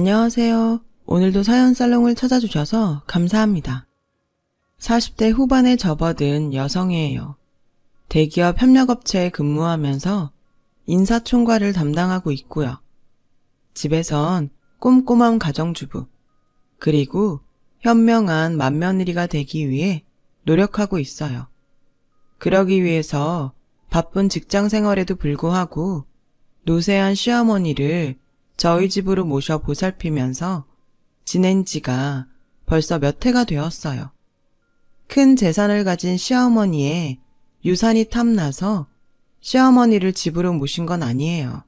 안녕하세요. 오늘도 사연살롱을 찾아주셔서 감사합니다. 40대 후반에 접어든 여성이에요. 대기업 협력업체에 근무하면서 인사총괄을 담당하고 있고요. 집에선 꼼꼼한 가정주부, 그리고 현명한 맏며느리가 되기 위해 노력하고 있어요. 그러기 위해서 바쁜 직장 생활에도 불구하고 노쇠한 시어머니를 저희 집으로 모셔 보살피면서 지낸 지가 벌써 몇 해가 되었어요. 큰 재산을 가진 시어머니의 유산이 탐나서 시어머니를 집으로 모신 건 아니에요.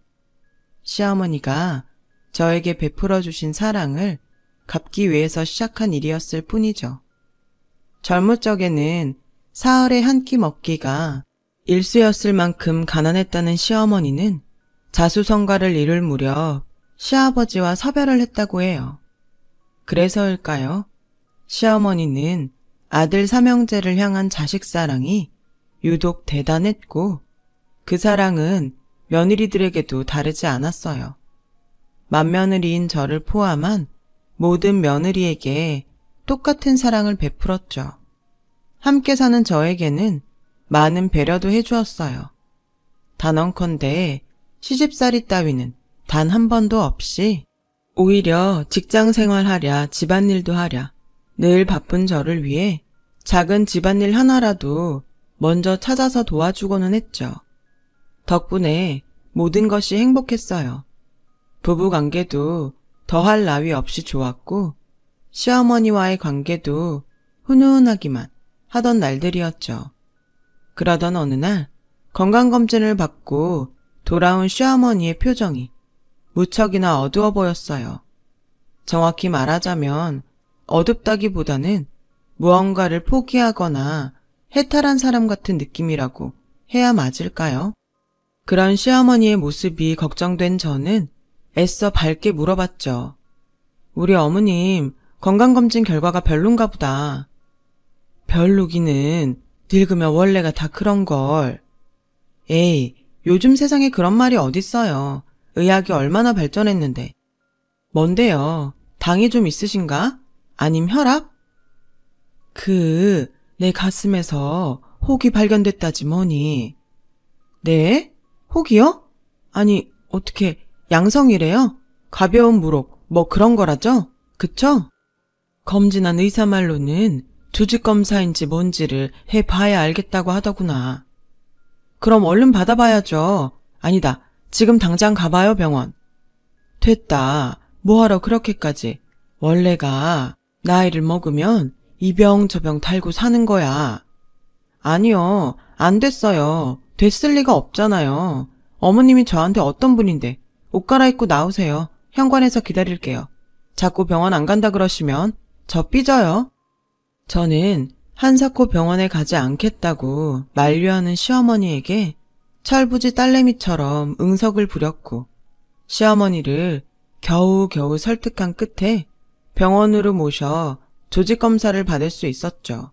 시어머니가 저에게 베풀어 주신 사랑을 갚기 위해서 시작한 일이었을 뿐이죠. 젊을 적에는 사흘에 한 끼 먹기가 일쑤였을 만큼 가난했다는 시어머니는 자수성가를 이룰 무렵 시아버지와 사별을 했다고 해요. 그래서일까요? 시어머니는 아들 삼형제를 향한 자식 사랑이 유독 대단했고 그 사랑은 며느리들에게도 다르지 않았어요. 맏며느리인 저를 포함한 모든 며느리에게 똑같은 사랑을 베풀었죠. 함께 사는 저에게는 많은 배려도 해주었어요. 단언컨대 시집살이 따위는 단 한 번도 없이 오히려 직장 생활하랴 집안일도 하랴 늘 바쁜 저를 위해 작은 집안일 하나라도 먼저 찾아서 도와주고는 했죠. 덕분에 모든 것이 행복했어요. 부부관계도 더할 나위 없이 좋았고 시어머니와의 관계도 훈훈하기만 하던 날들이었죠. 그러던 어느 날 건강검진을 받고 돌아온 시어머니의 표정이 무척이나 어두워 보였어요. 정확히 말하자면 어둡다기보다는 무언가를 포기하거나 해탈한 사람 같은 느낌이라고 해야 맞을까요? 그런 시어머니의 모습이 걱정된 저는 애써 밝게 물어봤죠. 우리 어머님 건강검진 결과가 별론가 보다. 별로기는 늙으면 원래가 다 그런걸. 에이, 요즘 세상에 그런 말이 어딨어요. 의학이 얼마나 발전했는데. 뭔데요? 당이 좀 있으신가? 아님 혈압? 내 가슴에서 혹이 발견됐다지 뭐니. 네? 혹이요? 아니, 어떻게 양성이래요? 가벼운 무록, 뭐 그런 거라죠? 그쵸? 검진한 의사 말로는 조직검사인지 뭔지를 해봐야 알겠다고 하더구나. 그럼 얼른 받아봐야죠. 아니다. 지금 당장 가봐요, 병원. 됐다. 뭐하러 그렇게까지. 원래가 나이를 먹으면 이 병 저 병 달고 사는 거야. 아니요. 안 됐어요. 됐을 리가 없잖아요. 어머님이 저한테 어떤 분인데. 옷 갈아입고 나오세요. 현관에서 기다릴게요. 자꾸 병원 안 간다 그러시면 저 삐져요. 저는 한사코 병원에 가지 않겠다고 만류하는 시어머니에게 철부지 딸내미처럼 응석을 부렸고 시어머니를 겨우겨우 설득한 끝에 병원으로 모셔 조직검사를 받을 수 있었죠.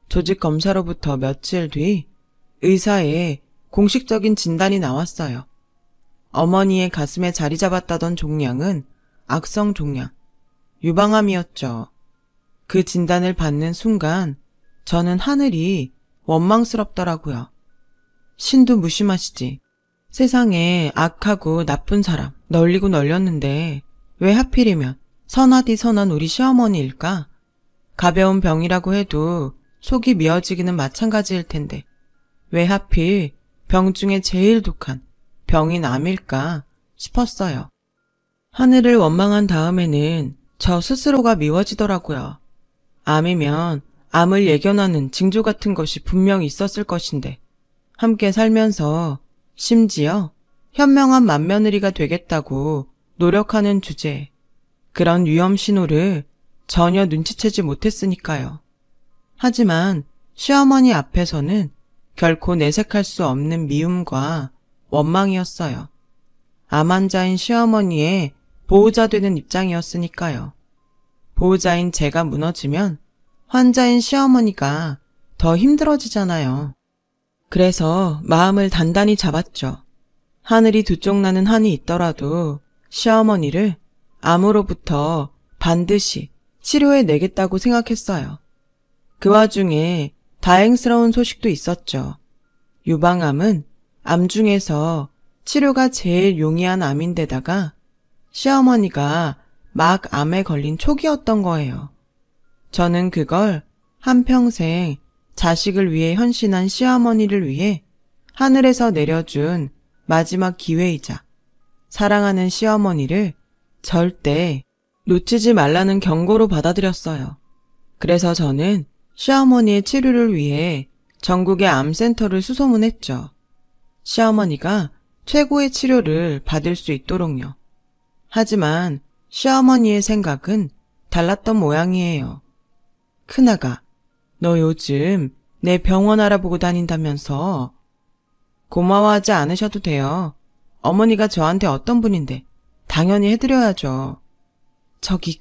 조직검사로부터 며칠 뒤 의사의 공식적인 진단이 나왔어요. 어머니의 가슴에 자리 잡았다던 종양은 악성 종양, 유방암이었죠. 그 진단을 받는 순간 저는 하늘이 원망스럽더라고요. 신도 무심하시지. 세상에 악하고 나쁜 사람 널리고 널렸는데 왜 하필이면 선하디 선한 우리 시어머니일까? 가벼운 병이라고 해도 속이 미어지기는 마찬가지일 텐데 왜 하필 병 중에 제일 독한 병인 암일까 싶었어요. 하늘을 원망한 다음에는 저 스스로가 미워지더라고요. 암이면 암을 예견하는 징조 같은 것이 분명히 있었을 것인데 함께 살면서 심지어 현명한 맏며느리가 되겠다고 노력하는 주제에 그런 위험 신호를 전혀 눈치채지 못했으니까요. 하지만 시어머니 앞에서는 결코 내색할 수 없는 미움과 원망이었어요. 암 환자인 시어머니의 보호자 되는 입장이었으니까요. 보호자인 제가 무너지면 환자인 시어머니가 더 힘들어지잖아요. 그래서 마음을 단단히 잡았죠. 하늘이 두 쪽 나는 한이 있더라도 시어머니를 암으로부터 반드시 치료해 내겠다고 생각했어요. 그 와중에 다행스러운 소식도 있었죠. 유방암은 암 중에서 치료가 제일 용이한 암인데다가 시어머니가 막 암에 걸린 초기였던 거예요. 저는 그걸 한평생 자식을 위해 헌신한 시어머니를 위해 하늘에서 내려준 마지막 기회이자 사랑하는 시어머니를 절대 놓치지 말라는 경고로 받아들였어요. 그래서 저는 시어머니의 치료를 위해 전국의 암센터를 수소문했죠. 시어머니가 최고의 치료를 받을 수 있도록요. 하지만 시어머니의 생각은 달랐던 모양이에요. 큰아가, 너 요즘 내 병원 알아보고 다닌다면서. 고마워하지 않으셔도 돼요. 어머니가 저한테 어떤 분인데 당연히 해드려야죠. 저기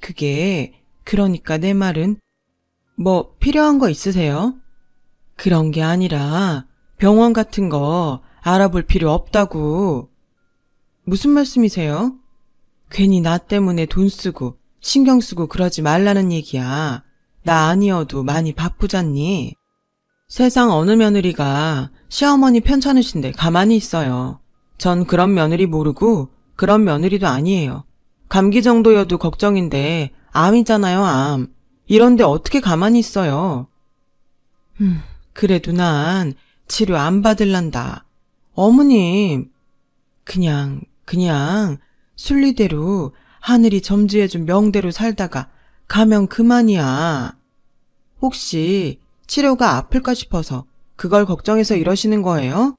그러니까 내 말은 뭐 필요한 거 있으세요? 그런 게 아니라 병원 같은 거 알아볼 필요 없다고. 무슨 말씀이세요? 괜히 나 때문에 돈 쓰고 신경 쓰고 그러지 말라는 얘기야. 나 아니어도 많이 바쁘잖니. 세상 어느 며느리가 시어머니 편찮으신데 가만히 있어요. 전 그런 며느리 모르고 그런 며느리도 아니에요. 감기 정도여도 걱정인데 암이잖아요, 암. 이런데 어떻게 가만히 있어요. 그래도 난 치료 안 받을란다. 어머님, 그냥 순리대로 하늘이 점지해준 명대로 살다가 가면 그만이야. 혹시 치료가 아플까 싶어서 그걸 걱정해서 이러시는 거예요?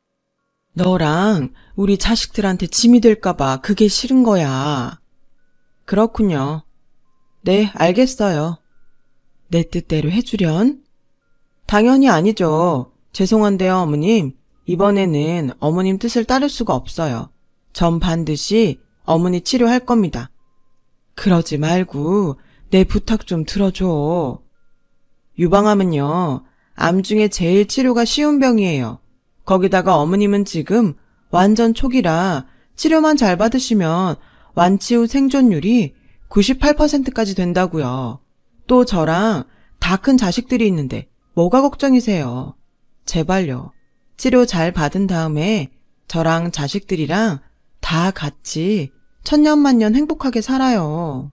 너랑 우리 자식들한테 짐이 될까봐 그게 싫은 거야. 그렇군요. 네, 알겠어요. 내 뜻대로 해주련? 당연히 아니죠. 죄송한데요, 어머님. 이번에는 어머님 뜻을 따를 수가 없어요. 전 반드시 어머니 치료할 겁니다. 그러지 말고 내 부탁 좀 들어줘. 유방암은요, 암 중에 제일 치료가 쉬운 병이에요. 거기다가 어머님은 지금 완전 초기라 치료만 잘 받으시면 완치 후 생존율이 98%까지 된다고요. 또 저랑 다 큰 자식들이 있는데 뭐가 걱정이세요? 제발요. 치료 잘 받은 다음에 저랑 자식들이랑 다 같이 천년만년 행복하게 살아요.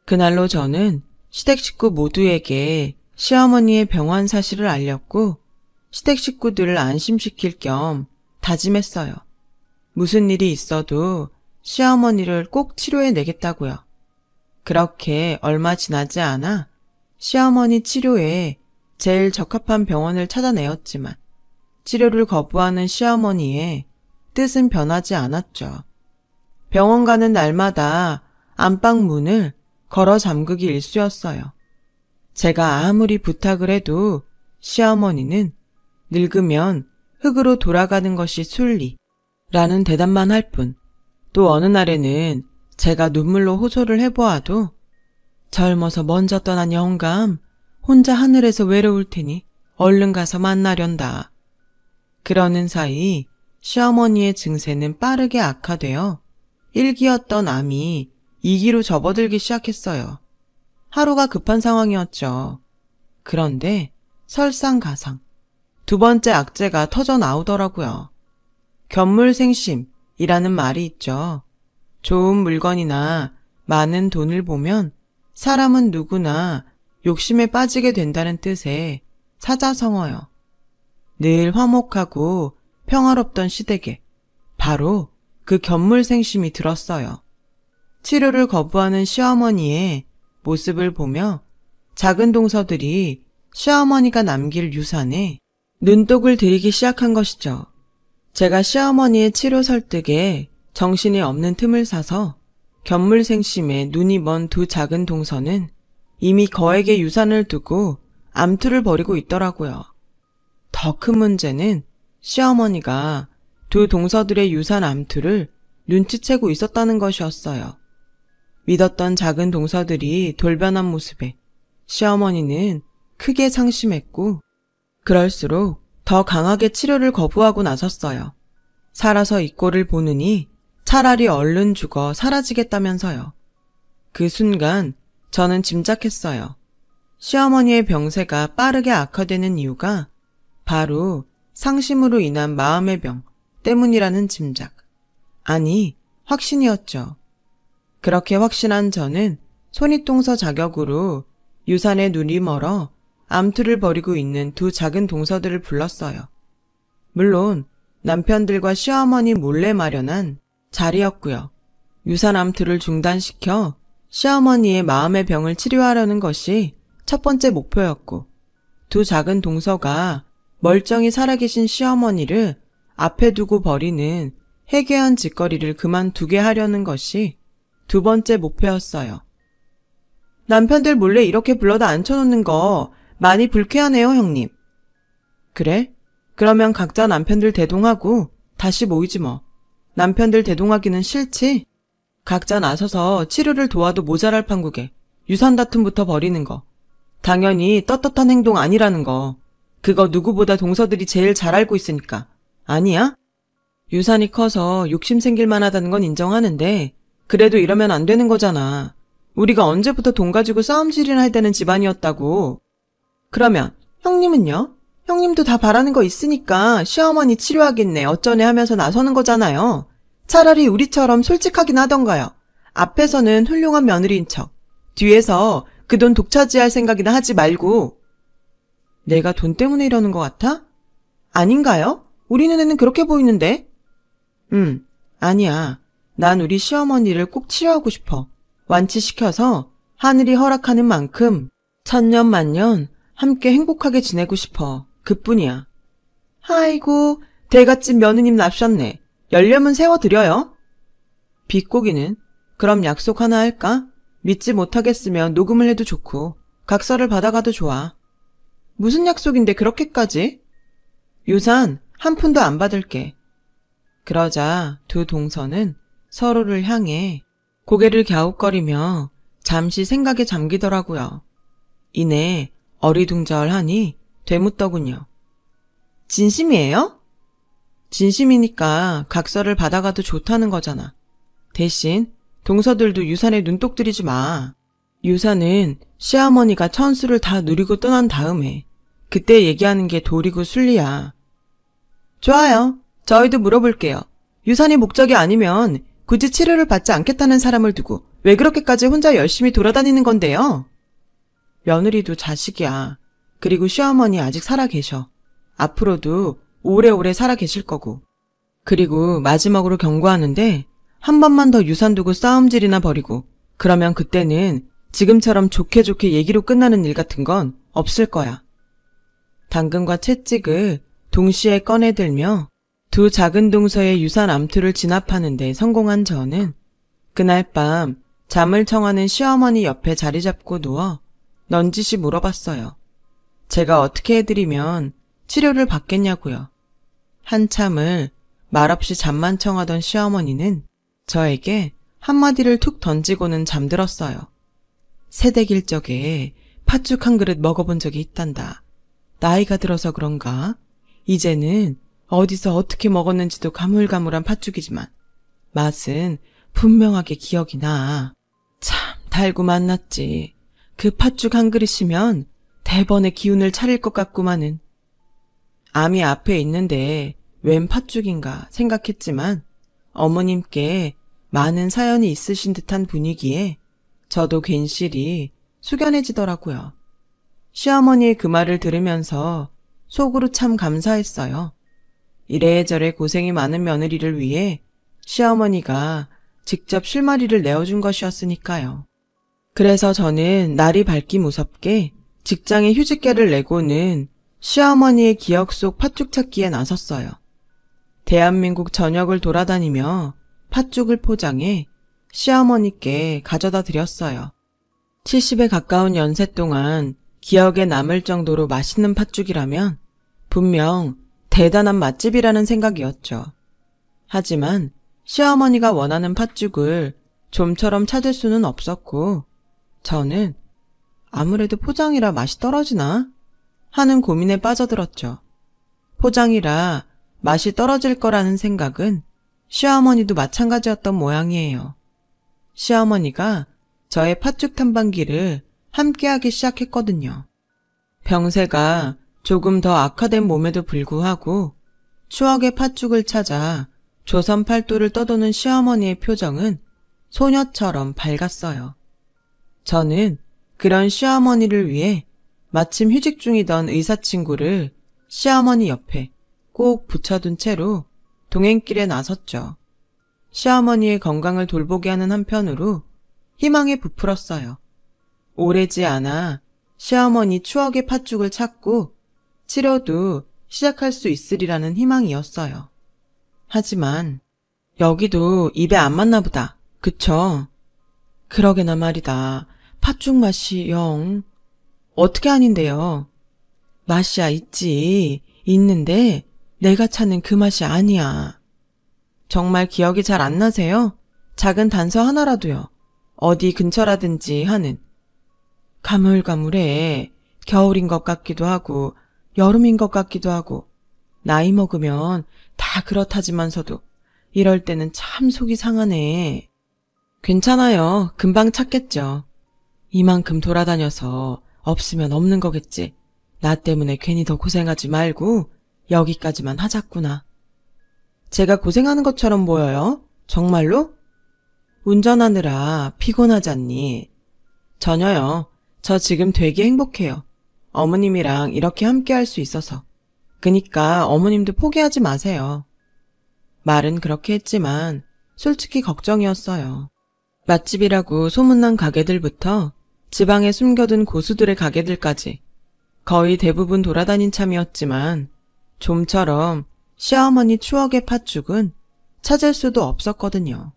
그날로 저는 시댁 식구 모두에게 시어머니의 병환 사실을 알렸고 시댁 식구들을 안심시킬 겸 다짐했어요. 무슨 일이 있어도 시어머니를 꼭 치료해 내겠다고요. 그렇게 얼마 지나지 않아 시어머니 치료에 제일 적합한 병원을 찾아내었지만 치료를 거부하는 시어머니의 뜻은 변하지 않았죠. 병원 가는 날마다 안방 문을 걸어 잠그기 일쑤였어요. 제가 아무리 부탁을 해도 시어머니는 늙으면 흙으로 돌아가는 것이 순리라는 대답만 할 뿐, 또 어느 날에는 제가 눈물로 호소를 해보아도 젊어서 먼저 떠난 영감, 혼자 하늘에서 외로울 테니 얼른 가서 만나련다. 그러는 사이 시어머니의 증세는 빠르게 악화되어 1기였던 암이 2기로 접어들기 시작했어요. 하루가 급한 상황이었죠. 그런데 설상가상 두 번째 악재가 터져 나오더라고요. 견물생심이라는 말이 있죠. 좋은 물건이나 많은 돈을 보면 사람은 누구나 욕심에 빠지게 된다는 뜻의 사자성어요. 늘 화목하고 평화롭던 시댁에 바로 그 견물생심이 들었어요. 치료를 거부하는 시어머니의 모습을 보며 작은 동서들이 시어머니가 남길 유산에 눈독을 들이기 시작한 것이죠. 제가 시어머니의 치료 설득에 정신이 없는 틈을 사서 견물생심에 눈이 먼 두 작은 동서는 이미 거액의 유산을 두고 암투를 벌이고 있더라고요. 더 큰 문제는 시어머니가 두 동서들의 유산 암투를 눈치채고 있었다는 것이었어요. 믿었던 작은 동서들이 돌변한 모습에 시어머니는 크게 상심했고 그럴수록 더 강하게 치료를 거부하고 나섰어요. 살아서 이 꼴을 보느니 차라리 얼른 죽어 사라지겠다면서요. 그 순간 저는 짐작했어요. 시어머니의 병세가 빠르게 악화되는 이유가 바로 상심으로 인한 마음의 병 때문이라는 짐작. 아니, 확신이었죠. 그렇게 확신한 저는 손윗동서 자격으로 유산에 눈이 멀어 암투를 벌이고 있는 두 작은 동서들을 불렀어요. 물론 남편들과 시어머니 몰래 마련한 자리였고요. 유산 암투를 중단시켜 시어머니의 마음의 병을 치료하려는 것이 첫 번째 목표였고, 두 작은 동서가 멀쩡히 살아계신 시어머니를 앞에 두고 벌이는 해괴한 짓거리를 그만두게 하려는 것이 두 번째 목표였어요. 남편들 몰래 이렇게 불러다 앉혀놓는 거 많이 불쾌하네요, 형님. 그래? 그러면 각자 남편들 대동하고 다시 모이지 뭐. 남편들 대동하기는 싫지? 각자 나서서 치료를 도와도 모자랄 판국에 유산 다툼부터 벌이는 거. 당연히 떳떳한 행동 아니라는 거. 그거 누구보다 동서들이 제일 잘 알고 있으니까. 아니야? 유산이 커서 욕심 생길 만하다는 건 인정하는데 그래도 이러면 안 되는 거잖아. 우리가 언제부터 돈 가지고 싸움질이나 해야 되는 집안이었다고. 그러면 형님은요? 형님도 다 바라는 거 있으니까 시어머니 치료하겠네 어쩌네 하면서 나서는 거잖아요. 차라리 우리처럼 솔직하긴 하던가요. 앞에서는 훌륭한 며느리인 척, 뒤에서 그 돈 독차지할 생각이나 하지 말고. 내가 돈 때문에 이러는 것 같아? 아닌가요? 우리 눈에는 그렇게 보이는데. 아니야. 난 우리 시어머니를 꼭 치료하고 싶어. 완치시켜서 하늘이 허락하는 만큼 천년만년 함께 행복하게 지내고 싶어. 그뿐이야. 아이고, 대갓집 며느님 납셨네. 열려면 세워드려요. 비꼬기는 그럼 약속 하나 할까? 믿지 못하겠으면 녹음을 해도 좋고 각서를 받아가도 좋아. 무슨 약속인데 그렇게까지? 유산 한 푼도 안 받을게. 그러자 두 동서는 서로를 향해 고개를 갸웃거리며 잠시 생각에 잠기더라고요. 이내 어리둥절하니 되묻더군요. 진심이에요? 진심이니까 각서를 받아가도 좋다는 거잖아. 대신 동서들도 유산에 눈독 들이지 마. 유산은 시어머니가 천수를 다 누리고 떠난 다음에 그때 얘기하는 게 도리고 순리야. 좋아요. 저희도 물어볼게요. 유산이 목적이 아니면 굳이 치료를 받지 않겠다는 사람을 두고 왜 그렇게까지 혼자 열심히 돌아다니는 건데요? 며느리도 자식이야. 그리고 시어머니 아직 살아계셔. 앞으로도 오래오래 살아계실 거고. 그리고 마지막으로 경고하는데 한 번만 더 유산 두고 싸움질이나 벌이고 그러면 그때는 지금처럼 좋게 좋게 얘기로 끝나는 일 같은 건 없을 거야. 당근과 채찍을 동시에 꺼내들며 두 작은 동서의 유산 암투를 진압하는 데 성공한 저는 그날 밤 잠을 청하는 시어머니 옆에 자리 잡고 누워 넌지시 물어봤어요. 제가 어떻게 해드리면 치료를 받겠냐고요. 한참을 말없이 잠만 청하던 시어머니는 저에게 한마디를 툭 던지고는 잠들었어요. 새댁일 적에 팥죽 한 그릇 먹어본 적이 있단다. 나이가 들어서 그런가? 이제는 어디서 어떻게 먹었는지도 가물가물한 팥죽이지만 맛은 분명하게 기억이 나. 참 달고 맛났지. 그 팥죽 한 그릇이면 대번에 기운을 차릴 것 같구마는. 암이 앞에 있는데 웬 팥죽인가 생각했지만 어머님께 많은 사연이 있으신 듯한 분위기에 저도 괜시리 숙연해지더라고요. 시어머니의 그 말을 들으면서 속으로 참 감사했어요. 이래저래 고생이 많은 며느리를 위해 시어머니가 직접 실마리를 내어준 것이었으니까요. 그래서 저는 날이 밝기 무섭게 직장에 휴직계를 내고는 시어머니의 기억 속 팥죽 찾기에 나섰어요. 대한민국 전역을 돌아다니며 팥죽을 포장해 시어머니께 가져다 드렸어요. 70에 가까운 연세 동안 기억에 남을 정도로 맛있는 팥죽이라면 분명 대단한 맛집이라는 생각이었죠. 하지만 시어머니가 원하는 팥죽을 좀처럼 찾을 수는 없었고 저는 아무래도 포장이라 맛이 떨어지나 하는 고민에 빠져들었죠. 포장이라 맛이 떨어질 거라는 생각은 시어머니도 마찬가지였던 모양이에요. 시어머니가 저의 팥죽 탐방기를 함께하기 시작했거든요. 병세가 조금 더 악화된 몸에도 불구하고 추억의 팥죽을 찾아 조선 팔도를 떠도는 시어머니의 표정은 소녀처럼 밝았어요. 저는 그런 시어머니를 위해 마침 휴직 중이던 의사친구를 시어머니 옆에 꼭 붙여둔 채로 동행길에 나섰죠. 시어머니의 건강을 돌보게 하는 한편으로 희망에 부풀었어요. 오래지 않아 시어머니 추억의 팥죽을 찾고 치료도 시작할 수 있으리라는 희망이었어요. 하지만 여기도 입에 안 맞나 보다. 그쵸? 그러게나 말이다. 팥죽 맛이 영. 어떻게 아닌데요? 맛이야 있지. 있는데 내가 찾는 그 맛이 아니야. 정말 기억이 잘 안 나세요? 작은 단서 하나라도요. 어디 근처라든지 하는. 가물가물해. 겨울인 것 같기도 하고 여름인 것 같기도 하고 나이 먹으면 다 그렇다지만서도 이럴 때는 참 속이 상하네. 괜찮아요. 금방 찾겠죠. 이만큼 돌아다녀서 없으면 없는 거겠지. 나 때문에 괜히 더 고생하지 말고 여기까지만 하자꾸나. 제가 고생하는 것처럼 보여요? 정말로? 운전하느라 피곤하지 않니? 전혀요. 저 지금 되게 행복해요. 어머님이랑 이렇게 함께 할 수 있어서. 그니까 어머님도 포기하지 마세요. 말은 그렇게 했지만 솔직히 걱정이었어요. 맛집이라고 소문난 가게들부터 지방에 숨겨둔 고수들의 가게들까지 거의 대부분 돌아다닌 참이었지만 좀처럼 시어머니 추억의 팥죽은 찾을 수도 없었거든요.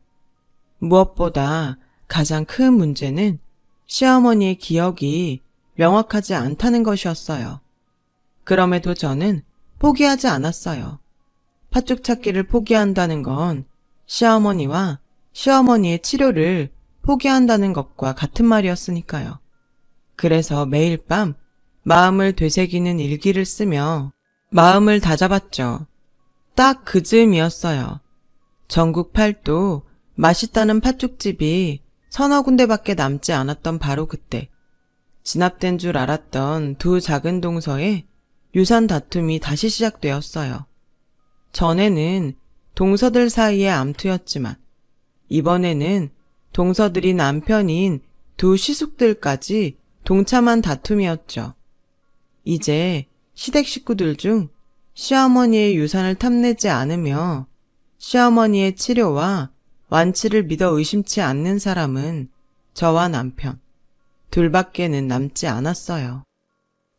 무엇보다 가장 큰 문제는 시어머니의 기억이 명확하지 않다는 것이었어요. 그럼에도 저는 포기하지 않았어요. 팥죽 찾기를 포기한다는 건 시어머니와 시어머니의 치료를 포기한다는 것과 같은 말이었으니까요. 그래서 매일 밤 마음을 되새기는 일기를 쓰며 마음을 다잡았죠. 딱 그 즈음이었어요. 전국 팔도 맛있다는 팥죽집이 서너 군데밖에 남지 않았던 바로 그때 진압된 줄 알았던 두 작은 동서에 유산 다툼이 다시 시작되었어요. 전에는 동서들 사이의 암투였지만 이번에는 동서들이 남편인 두 시숙들까지 동참한 다툼이었죠. 이제 시댁 식구들 중 시어머니의 유산을 탐내지 않으며 시어머니의 치료와 완치를 믿어 의심치 않는 사람은 저와 남편 둘밖에는 남지 않았어요.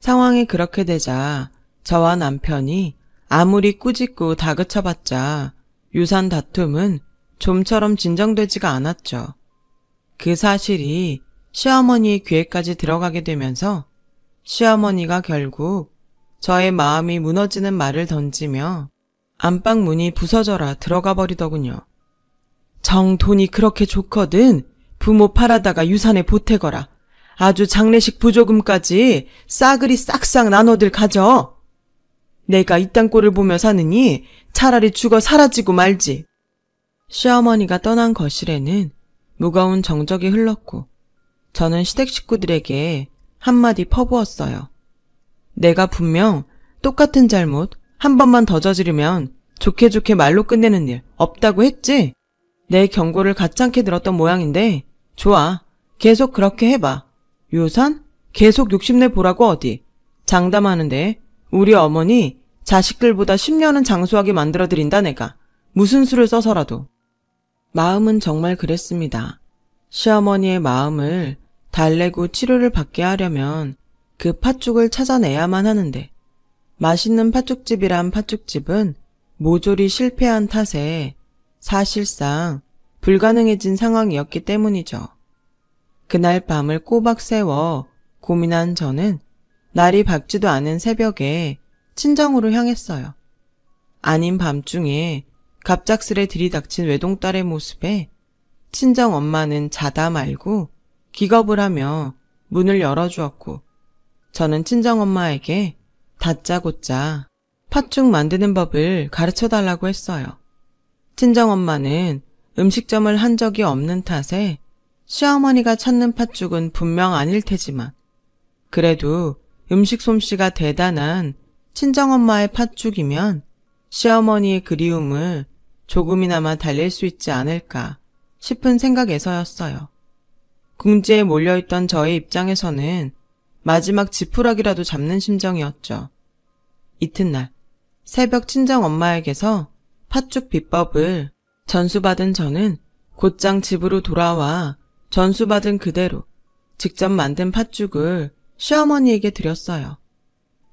상황이 그렇게 되자 저와 남편이 아무리 꾸짖고 다그쳐봤자 유산 다툼은 좀처럼 진정되지가 않았죠. 그 사실이 시어머니의 귀에까지 들어가게 되면서 시어머니가 결국 저의 마음이 무너지는 말을 던지며 안방 문이 부서져라 들어가 버리더군요. 정 돈이 그렇게 좋거든 부모 팔아다가 유산에 보태거라. 아주 장례식 부조금까지 싸그리 싹싹 나눠들 가져. 내가 이딴 꼴을 보며 사느니 차라리 죽어 사라지고 말지. 시어머니가 떠난 거실에는 무거운 정적이 흘렀고 저는 시댁 식구들에게 한마디 퍼부었어요. 내가 분명 똑같은 잘못 한 번만 더 저지르면 좋게 좋게 말로 끝내는 일 없다고 했지? 내 경고를 가짜게 들었던 모양인데 좋아. 계속 그렇게 해봐. 유산? 계속 욕심내 보라고 어디. 장담하는데 우리 어머니 자식들보다 10년은 장수하게 만들어드린다 내가. 무슨 수를 써서라도. 마음은 정말 그랬습니다. 시어머니의 마음을 달래고 치료를 받게 하려면 그 팥죽을 찾아내야만 하는데 맛있는 팥죽집이란 팥죽집은 모조리 실패한 탓에 사실상 불가능해진 상황이었기 때문이죠. 그날 밤을 꼬박 새워 고민한 저는 날이 밝지도 않은 새벽에 친정으로 향했어요. 아닌 밤중에 갑작스레 들이닥친 외동딸의 모습에 친정 엄마는 자다 말고 기겁을 하며 문을 열어주었고 저는 친정 엄마에게 다짜고짜 팥죽 만드는 법을 가르쳐달라고 했어요. 친정 엄마는 음식점을 한 적이 없는 탓에 시어머니가 찾는 팥죽은 분명 아닐 테지만 그래도 음식 솜씨가 대단한 친정엄마의 팥죽이면 시어머니의 그리움을 조금이나마 달랠 수 있지 않을까 싶은 생각에서였어요. 궁지에 몰려있던 저의 입장에서는 마지막 지푸라기라도 잡는 심정이었죠. 이튿날 새벽 친정엄마에게서 팥죽 비법을 전수받은 저는 곧장 집으로 돌아와 전수받은 그대로 직접 만든 팥죽을 시어머니에게 드렸어요.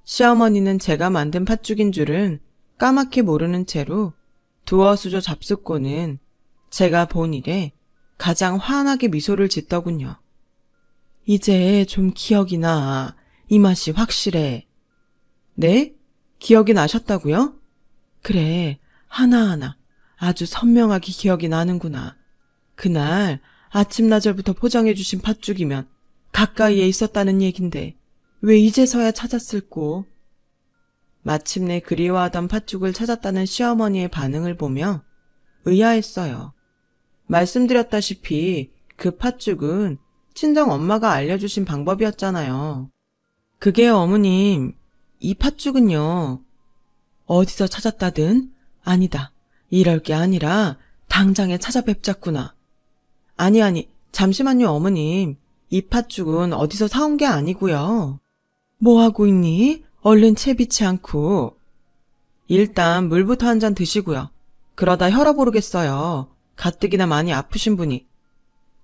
시어머니는 제가 만든 팥죽인 줄은 까맣게 모르는 채로 두어 수저 잡숫고는 제가 본 일에 가장 환하게 미소를 짓더군요. 이제 좀 기억이 나. 이 맛이 확실해. 네? 기억이 나셨다고요? 그래, 하나하나 아주 선명하게 기억이 나는구나. 그날 아침나절부터 포장해 주신 팥죽이면 가까이에 있었다는 얘긴데 왜 이제서야 찾았을꼬? 마침내 그리워하던 팥죽을 찾았다는 시어머니의 반응을 보며 의아했어요. 말씀드렸다시피 그 팥죽은 친정엄마가 알려주신 방법이었잖아요. 그게 어머님, 이 팥죽은요. 어디서 찾았다든? 아니다. 이럴 게 아니라 당장에 찾아뵙자꾸나. 아니, 잠시만요 어머님. 이 팥죽은 어디서 사온 게 아니고요. 뭐 하고 있니? 얼른 채비치 않고. 일단 물부터 한 잔 드시고요. 그러다 혈압 오르겠어요. 가뜩이나 많이 아프신 분이.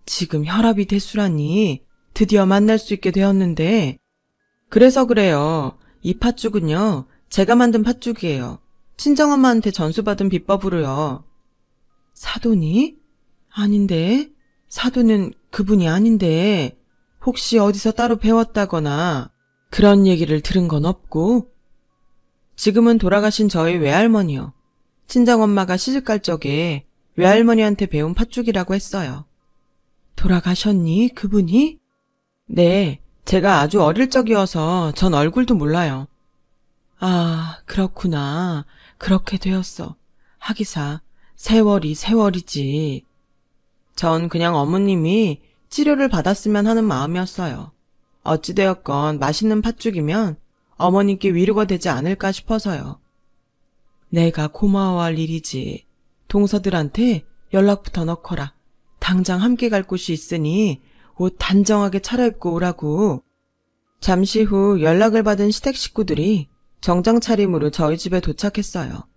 지금 혈압이 대수라니 드디어 만날 수 있게 되었는데. 그래서 그래요. 이 팥죽은요. 제가 만든 팥죽이에요. 친정엄마한테 전수받은 비법으로요. 사돈이? 아닌데. 사돈은 그분이 아닌데. 혹시 어디서 따로 배웠다거나 그런 얘기를 들은 건 없고? 지금은 돌아가신 저희 외할머니요. 친정엄마가 시집갈 적에 외할머니한테 배운 팥죽이라고 했어요. 돌아가셨니? 그분이? 네, 제가 아주 어릴 적이어서 전 얼굴도 몰라요. 아, 그렇구나. 그렇게 되었어. 하기사, 세월이지. 전 그냥 어머님이 치료를 받았으면 하는 마음이었어요. 어찌되었건 맛있는 팥죽이면 어머님께 위로가 되지 않을까 싶어서요. 내가 고마워할 일이지. 동서들한테 연락부터 넣거라. 당장 함께 갈 곳이 있으니 옷 단정하게 차려입고 오라고. 잠시 후 연락을 받은 시댁 식구들이 정장 차림으로 저희 집에 도착했어요.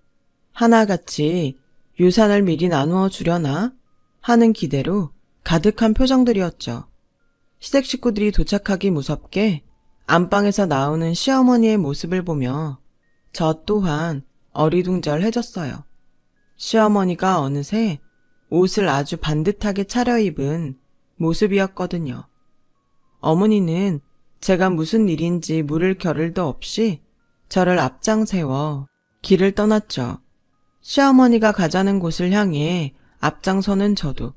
하나같이 유산을 미리 나누어 주려나 하는 기대로 가득한 표정들이었죠. 시댁 식구들이 도착하기 무섭게 안방에서 나오는 시어머니의 모습을 보며 저 또한 어리둥절해졌어요. 시어머니가 어느새 옷을 아주 반듯하게 차려입은 모습이었거든요. 어머니는 제가 무슨 일인지 물을 겨를도 없이 저를 앞장 세워 길을 떠났죠. 시어머니가 가자는 곳을 향해 앞장서는 저도,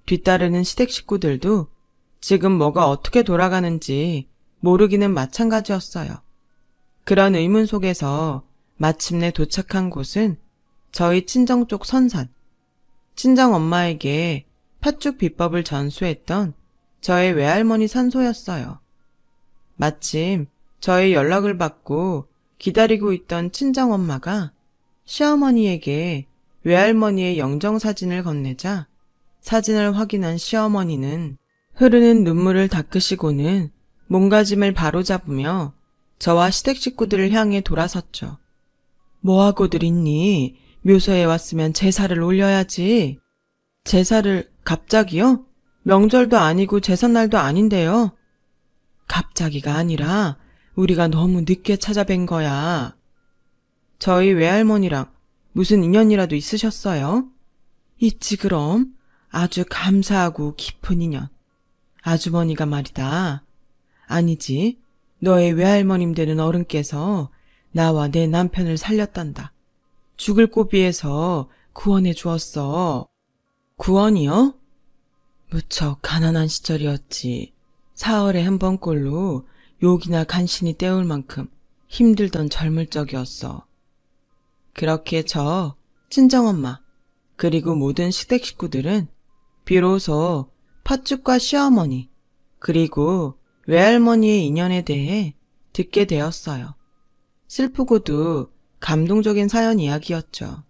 뒤따르는 시댁 식구들도 지금 뭐가 어떻게 돌아가는지 모르기는 마찬가지였어요. 그런 의문 속에서 마침내 도착한 곳은 저희 친정 쪽 선산, 친정엄마에게 팥죽 비법을 전수했던 저의 외할머니 산소였어요. 마침 저의 연락을 받고 기다리고 있던 친정엄마가 시어머니에게 외할머니의 영정사진을 건네자 사진을 확인한 시어머니는 흐르는 눈물을 닦으시고는 몸가짐을 바로잡으며 저와 시댁 식구들을 향해 돌아섰죠. 뭐하고들 있니? 묘소에 왔으면 제사를 올려야지. 제사를 갑자기요? 명절도 아니고 제삿날도 아닌데요. 갑자기가 아니라 우리가 너무 늦게 찾아뵌 거야. 저희 외할머니랑 무슨 인연이라도 있으셨어요? 있지 그럼. 아주 감사하고 깊은 인연. 아주머니가 말이다. 아니지. 너의 외할머님 되는 어른께서 나와 내 남편을 살렸단다. 죽을 고비에서 구원해 주었어. 구원이요? 무척 가난한 시절이었지. 사흘에 한 번꼴로 욕이나 간신히 때울 만큼 힘들던 젊을 적이었어. 그렇게 저, 친정엄마, 그리고 모든 시댁 식구들은 비로소 팥죽과 시어머니, 그리고 외할머니의 인연에 대해 듣게 되었어요. 슬프고도 감동적인 사연 이야기였죠.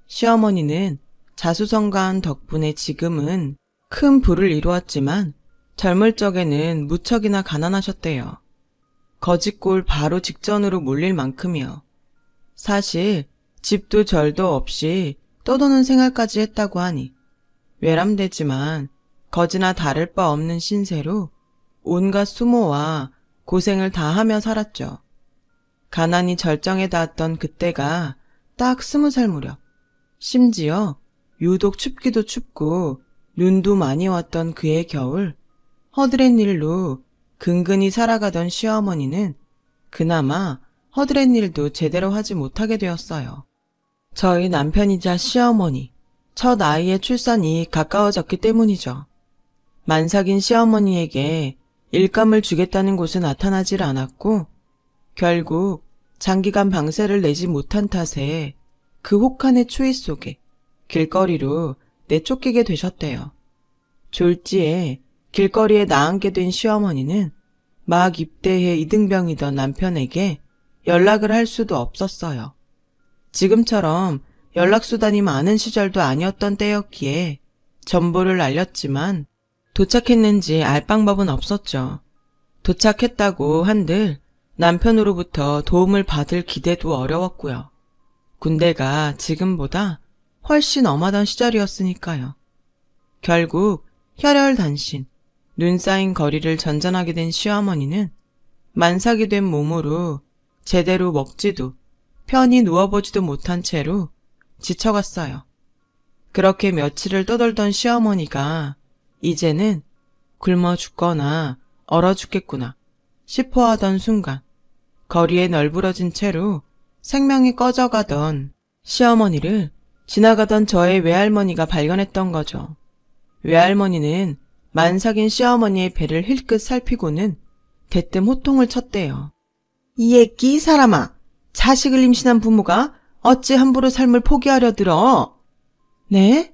시어머니는 자수성가한 덕분에 지금은 큰 부를 이루었지만 젊을 적에는 무척이나 가난하셨대요. 거짓골 바로 직전으로 몰릴 만큼이요. 사실 집도 절도 없이 떠도는 생활까지 했다고 하니 외람되지만 거지나 다를 바 없는 신세로 온갖 수모와 고생을 다 하며 살았죠. 가난이 절정에 닿았던 그때가 딱 20살 무렵. 심지어 유독 춥기도 춥고 눈도 많이 왔던 그해 겨울, 허드렛 일로 근근히 살아가던 시어머니는 그나마 허드렛 일도 제대로 하지 못하게 되었어요. 저희 남편이자 시어머니, 첫 아이의 출산이 가까워졌기 때문이죠. 만삭인 시어머니에게 일감을 주겠다는 곳은 나타나질 않았고 결국 장기간 방세를 내지 못한 탓에 그 혹한의 추위 속에 길거리로 내쫓기게 되셨대요. 졸지에 길거리에 나앉게 된 시어머니는 막 입대해 이등병이던 남편에게 연락을 할 수도 없었어요. 지금처럼 연락수단이 많은 시절도 아니었던 때였기에 전보를 알렸지만 도착했는지 알 방법은 없었죠. 도착했다고 한들 남편으로부터 도움을 받을 기대도 어려웠고요. 군대가 지금보다 훨씬 엄하던 시절이었으니까요. 결국 혈혈단신, 눈 쌓인 거리를 전전하게 된 시어머니는 만삭이 된 몸으로 제대로 먹지도 편히 누워보지도 못한 채로 지쳐갔어요. 그렇게 며칠을 떠돌던 시어머니가 이제는 굶어 죽거나 얼어 죽겠구나 싶어하던 순간 거리에 널브러진 채로 생명이 꺼져가던 시어머니를 지나가던 저의 외할머니가 발견했던 거죠. 외할머니는 만삭인 시어머니의 배를 힐끗 살피고는 대뜸 호통을 쳤대요. 이 애끼 사람아, 자식을 임신한 부모가 어찌 함부로 삶을 포기하려 들어? 네?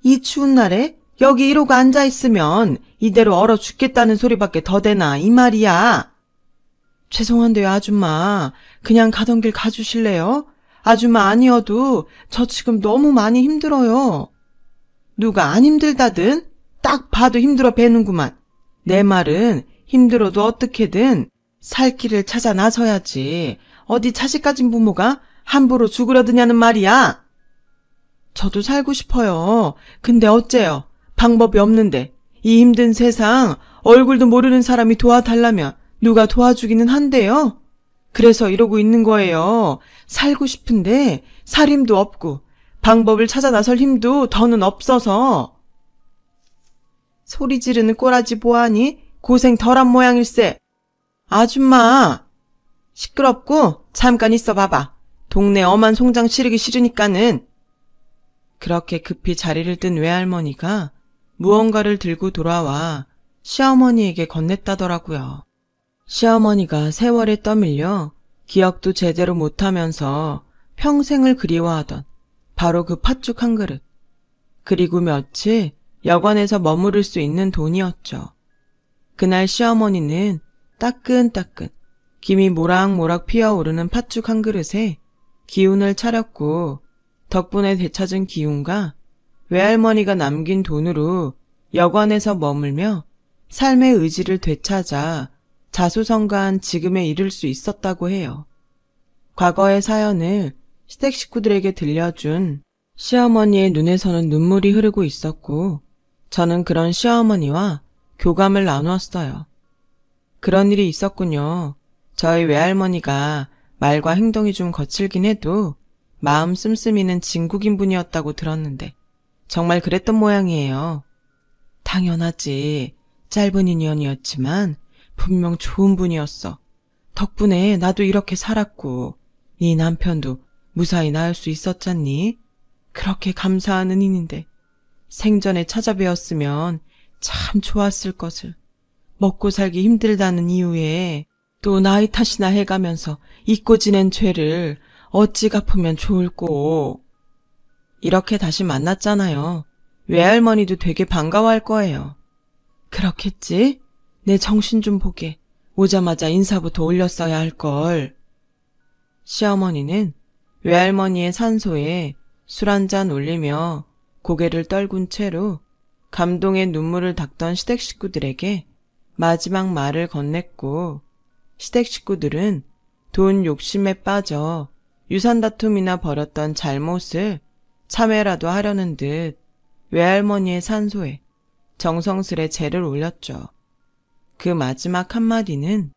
이 추운 날에 여기 이러고 앉아있으면 이대로 얼어 죽겠다는 소리밖에 더 되나 이 말이야. 죄송한데요 아줌마, 그냥 가던 길 가주실래요? 아줌마 아니어도 저 지금 너무 많이 힘들어요. 누가 안 힘들다든? 딱 봐도 힘들어 배는구만. 내 말은 힘들어도 어떻게든 살 길을 찾아 나서야지. 어디 자식 가진 부모가 함부로 죽으려 드냐는 말이야. 저도 살고 싶어요. 근데 어째요? 방법이 없는데. 이 힘든 세상 얼굴도 모르는 사람이 도와달라면 누가 도와주기는 한데요. 그래서 이러고 있는 거예요. 살고 싶은데 살 힘도 없고 방법을 찾아 나설 힘도 더는 없어서. 소리 지르는 꼬라지 보아하니 고생 덜한 모양일세. 아줌마, 시끄럽고 잠깐 있어 봐봐. 동네 엄한 송장 치르기 싫으니까는. 그렇게 급히 자리를 뜬 외할머니가 무언가를 들고 돌아와 시어머니에게 건넸다더라고요. 시어머니가 세월에 떠밀려 기억도 제대로 못하면서 평생을 그리워하던 바로 그 팥죽 한 그릇, 그리고 며칠 여관에서 머무를 수 있는 돈이었죠. 그날 시어머니는 따끈따끈 김이 모락모락 피어오르는 팥죽 한 그릇에 기운을 차렸고 덕분에 되찾은 기운과 외할머니가 남긴 돈으로 여관에서 머물며 삶의 의지를 되찾아 자수성가한 지금에 이를 수 있었다고 해요. 과거의 사연을 시댁 식구들에게 들려준 시어머니의 눈에서는 눈물이 흐르고 있었고 저는 그런 시어머니와 교감을 나누었어요. 그런 일이 있었군요. 저희 외할머니가 말과 행동이 좀 거칠긴 해도 마음 씀씀이는 진국인 분이었다고 들었는데 정말 그랬던 모양이에요. 당연하지. 짧은 인연이었지만 분명 좋은 분이었어. 덕분에 나도 이렇게 살았고 네 남편도 무사히 낳을 수 있었잖니. 그렇게 감사한 은인인데 생전에 찾아뵈었으면 참 좋았을 것을. 먹고 살기 힘들다는 이유에 또 나이 탓이나 해가면서 잊고 지낸 죄를 어찌 갚으면 좋을꼬. 이렇게 다시 만났잖아요. 외할머니도 되게 반가워할 거예요. 그렇겠지? 내 정신 좀 보게. 오자마자 인사부터 올렸어야 할걸. 시어머니는 외할머니의 산소에 술 한잔 올리며 고개를 떨군 채로 감동의 눈물을 닦던 시댁 식구들에게 마지막 말을 건넸고, 시댁 식구들은 돈 욕심에 빠져 유산 다툼이나 벌였던 잘못을 참회라도 하려는 듯 외할머니의 산소에 정성스레 제를 올렸죠. 그 마지막 한마디는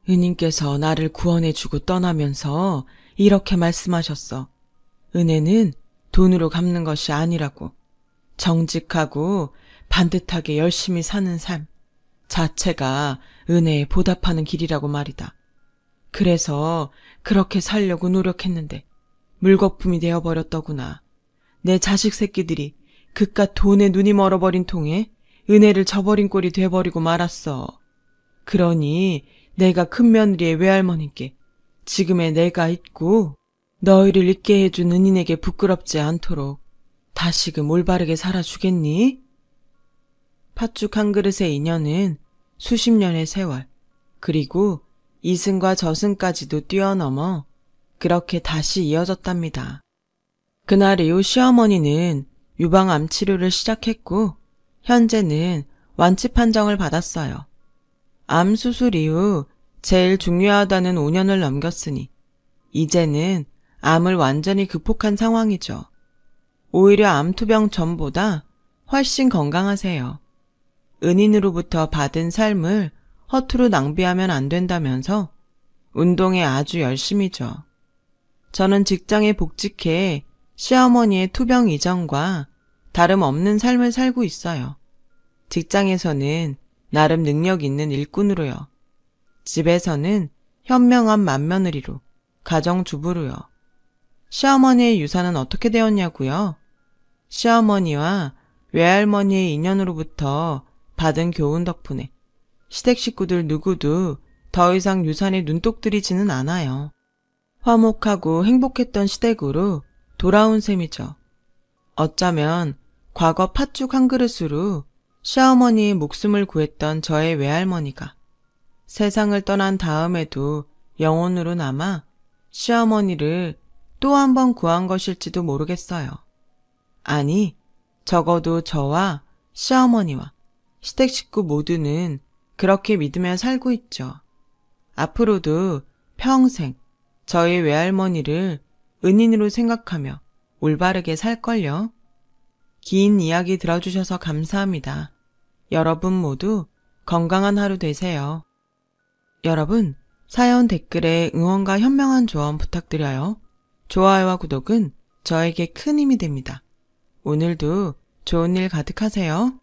은인께서 나를 구원해주고 떠나면서 이렇게 말씀하셨어. 은혜는 돈으로 갚는 것이 아니라고. 정직하고 반듯하게 열심히 사는 삶 자체가 은혜에 보답하는 길이라고 말이다. 그래서 그렇게 살려고 노력했는데 물거품이 되어버렸더구나. 내 자식 새끼들이 그깟 돈에 눈이 멀어버린 통에 은혜를 저버린 꼴이 돼버리고 말았어. 그러니 내가 큰며느리의 외할머니께 지금의 내가 있고 너희를 있게 해준 은인에게 부끄럽지 않도록 다시금 올바르게 살아주겠니? 팥죽 한 그릇의 인연은 수십 년의 세월, 그리고 이승과 저승까지도 뛰어넘어 그렇게 다시 이어졌답니다. 그날 이후 시어머니는 유방암 치료를 시작했고 현재는 완치 판정을 받았어요. 암 수술 이후 제일 중요하다는 5년을 넘겼으니 이제는 암을 완전히 극복한 상황이죠. 오히려 암투병 전보다 훨씬 건강하세요. 은인으로부터 받은 삶을 허투루 낭비하면 안 된다면서 운동에 아주 열심이죠. 저는 직장에 복직해 시어머니의 투병 이전과 다름없는 삶을 살고 있어요. 직장에서는 나름 능력 있는 일꾼으로요. 집에서는 현명한 맏며느리로, 가정주부로요. 시어머니의 유산은 어떻게 되었냐고요? 시어머니와 외할머니의 인연으로부터 받은 교훈 덕분에 시댁 식구들 누구도 더 이상 유산에 눈독 들이지는 않아요. 화목하고 행복했던 시댁으로 돌아온 셈이죠. 어쩌면 과거 팥죽 한 그릇으로 시어머니의 목숨을 구했던 저의 외할머니가 세상을 떠난 다음에도 영혼으로 남아 시어머니를 또 한 번 구한 것일지도 모르겠어요. 아니, 적어도 저와 시어머니와 시댁 식구 모두는 그렇게 믿으며 살고 있죠. 앞으로도 평생 저희 외할머니를 은인으로 생각하며 올바르게 살걸요. 긴 이야기 들어주셔서 감사합니다. 여러분 모두 건강한 하루 되세요. 여러분, 사연 댓글에 응원과 현명한 조언 부탁드려요. 좋아요와 구독은 저에게 큰 힘이 됩니다. 오늘도 좋은 일 가득하세요.